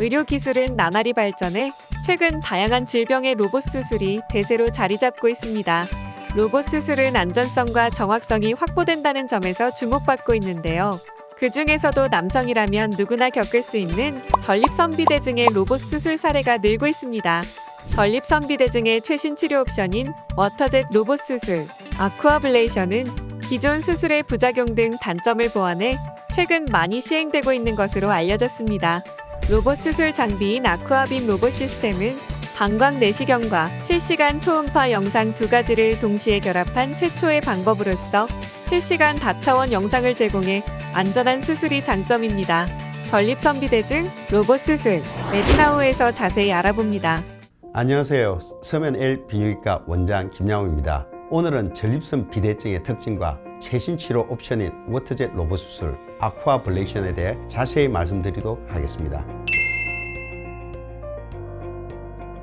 의료기술은 나날이 발전해 최근 다양한 질병의 로봇 수술이 대세로 자리 잡고 있습니다. 로봇 수술은 안전성과 정확성이 확보된다는 점에서 주목받고 있는데요. 그 중에서도 남성이라면 누구나 겪을 수 있는 전립선비대증의 로봇 수술 사례가 늘고 있습니다. 전립선비대증의 최신 치료 옵션인 워터젯 로봇 수술, 아쿠아블레이션은 기존 수술의 부작용 등 단점을 보완해 최근 많이 시행되고 있는 것으로 알려졌습니다. 로봇 수술 장비인 아쿠아빔 로봇 시스템은 방광 내시경과 실시간 초음파 영상 두 가지를 동시에 결합한 최초의 방법으로서 실시간 다차원 영상을 제공해 안전한 수술이 장점입니다. 전립선비대증 로봇 수술, 메디나우에서 자세히 알아봅니다. 안녕하세요. 서면 L 비뇨기과 원장 김양호입니다. 오늘은 전립선 비대증의 특징과 최신 치료 옵션인 워터젯 로봇 수술 아쿠아블레이션에 대해 자세히 말씀드리도록 하겠습니다.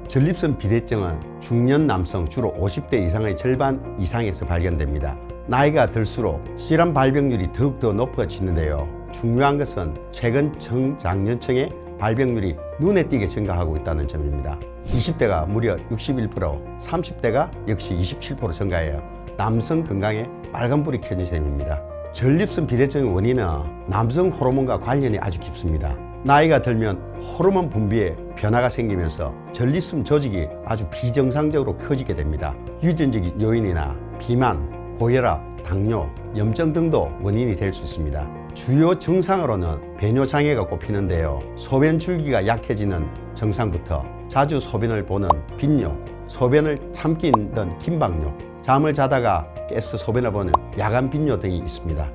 전립선 비대증은 중년 남성 주로 50대 이상의 절반 이상에서 발견됩니다. 나이가 들수록 질환 발병률이 더욱더 높아지는데요. 중요한 것은 최근 청장년층의 발병률이 눈에 띄게 증가하고 있다는 점입니다. 20대가 무려 61%, 30대가 역시 27% 증가해요. 남성 건강에 빨간불이 켜진 셈입니다. 전립선 비대증의 원인은 남성 호르몬과 관련이 아주 깊습니다. 나이가 들면 호르몬 분비에 변화가 생기면서 전립선 조직이 아주 비정상적으로 커지게 됩니다. 유전적인 요인이나 비만, 고혈압, 당뇨, 염증 등도 원인이 될 수 있습니다. 주요 증상으로는 배뇨장애가 꼽히는데요. 소변 줄기가 약해지는 증상부터 자주 소변을 보는 빈뇨, 소변을 참기 힘든 긴박뇨, 잠을 자다가 깨서 소변을 보는 야간 빈뇨 등이 있습니다.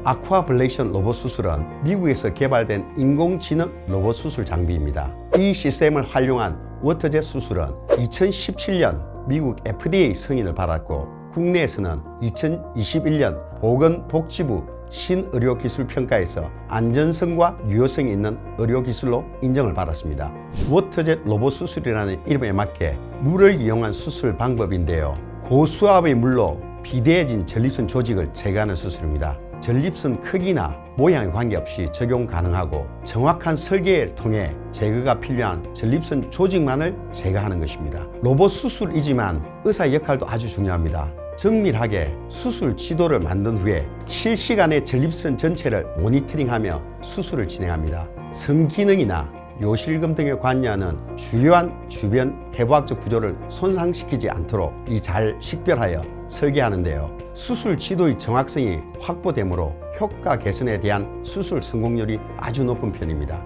아쿠아블레이션 로봇 수술은 미국에서 개발된 인공지능 로봇 수술 장비입니다. 이 시스템을 활용한 워터젯 수술은 2017년 미국 FDA 승인을 받았고 국내에서는 2021년 보건복지부 신의료기술평가에서 안전성과 유효성이 있는 의료기술로 인정을 받았습니다. 워터젯 로봇 수술이라는 이름에 맞게 물을 이용한 수술 방법인데요. 고수압의 물로 비대해진 전립선 조직을 제거하는 수술입니다. 전립선 크기나 모양에 관계없이 적용 가능하고 정확한 설계를 통해 제거가 필요한 전립선 조직만을 제거하는 것입니다. 로봇 수술이지만 의사의 역할도 아주 중요합니다. 정밀하게 수술 지도를 만든 후에 실시간에 전립선 전체를 모니터링하며 수술을 진행합니다. 성기능이나 요실금 등에 관여하는 주요한 주변 해부학적 구조를 손상시키지 않도록 잘 식별하여 설계하는데요. 수술 지도의 정확성이 확보되므로 효과 개선에 대한 수술 성공률이 아주 높은 편입니다.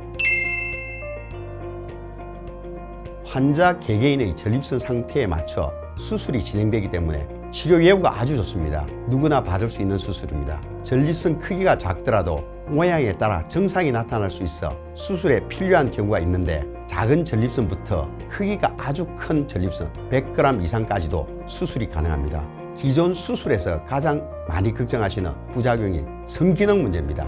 환자 개개인의 전립선 상태에 맞춰 수술이 진행되기 때문에 치료 예후가 아주 좋습니다. 누구나 받을 수 있는 수술입니다. 전립선 크기가 작더라도 모양에 따라 증상이 나타날 수 있어 수술에 필요한 경우가 있는데 작은 전립선부터 크기가 아주 큰 전립선 100g 이상까지도 수술이 가능합니다. 기존 수술에서 가장 많이 걱정하시는 부작용이 성기능 문제입니다.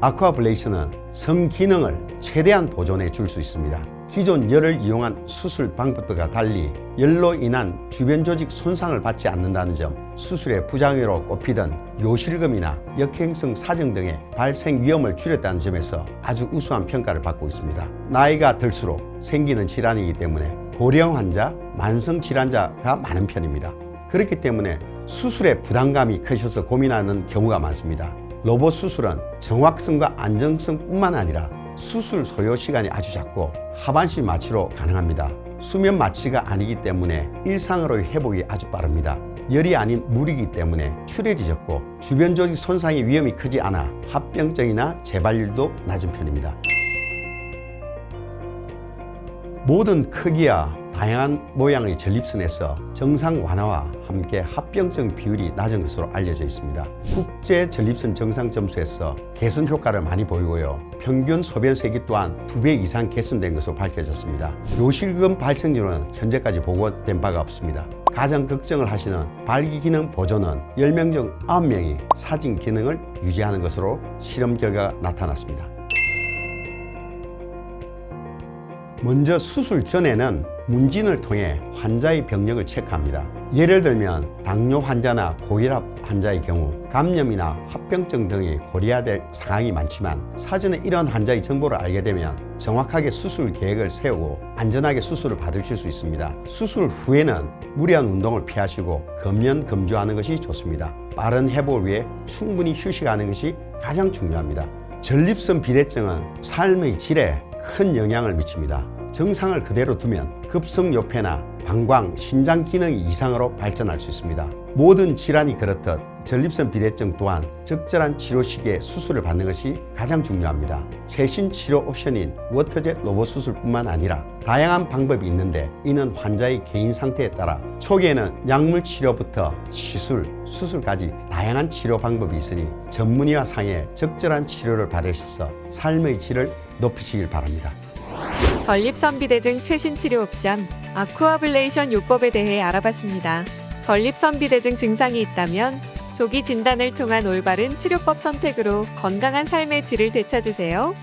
아쿠아블레이션은 성기능을 최대한 보존해 줄 수 있습니다. 기존 열을 이용한 수술 방법과 달리 열로 인한 주변 조직 손상을 받지 않는다는 점, 수술의 부작용으로 꼽히던 요실금이나 역행성 사정 등의 발생 위험을 줄였다는 점에서 아주 우수한 평가를 받고 있습니다. 나이가 들수록 생기는 질환이기 때문에 고령 환자, 만성 질환자가 많은 편입니다. 그렇기 때문에 수술에 부담감이 크셔서 고민하는 경우가 많습니다. 로봇 수술은 정확성과 안정성뿐만 아니라 수술 소요 시간이 아주 작고 하반신 마취로 가능합니다. 수면 마취가 아니기 때문에 일상으로의 회복이 아주 빠릅니다. 열이 아닌 물이기 때문에 출혈이 적고 주변 조직 손상의 위험이 크지 않아 합병증이나 재발률도 낮은 편입니다. 모든 크기와 다양한 모양의 전립선에서 정상 완화와 함께 합병증 비율이 낮은 것으로 알려져 있습니다. 국제 전립선 정상 점수에서 개선 효과를 많이 보이고요. 평균 소변 세기 또한 2배 이상 개선된 것으로 밝혀졌습니다. 요실금 발생률은 현재까지 보고된 바가 없습니다. 가장 걱정을 하시는 발기 기능 보존은 10명 중 9명이 사진 기능을 유지하는 것으로 실험 결과가 나타났습니다. 먼저 수술 전에는 문진을 통해 환자의 병력을 체크합니다. 예를 들면 당뇨 환자나 고혈압 환자의 경우 감염이나 합병증 등이 고려해야 될 상황이 많지만 사전에 이런 환자의 정보를 알게 되면 정확하게 수술 계획을 세우고 안전하게 수술을 받으실 수 있습니다. 수술 후에는 무리한 운동을 피하시고 금연 금주하는 것이 좋습니다. 빠른 회복을 위해 충분히 휴식하는 것이 가장 중요합니다. 전립선 비대증은 삶의 질에 큰 영향을 미칩니다. 정상을 그대로 두면 급성요폐나 방광, 신장 기능이 이상으로 발전할 수 있습니다. 모든 질환이 그렇듯 전립선 비대증 또한 적절한 치료 시기에 수술을 받는 것이 가장 중요합니다. 최신 치료 옵션인 워터젯 로봇 수술뿐만 아니라 다양한 방법이 있는데 이는 환자의 개인 상태에 따라 초기에는 약물 치료부터 시술, 수술까지 다양한 치료 방법이 있으니 전문의와 상의해 적절한 치료를 받으셔서 삶의 질을 높이시길 바랍니다. 전립선 비대증 최신 치료 옵션 아쿠아블레이션 요법에 대해 알아봤습니다. 전립선 비대증 증상이 있다면 조기 진단을 통한 올바른 치료법 선택으로 건강한 삶의 질을 되찾으세요.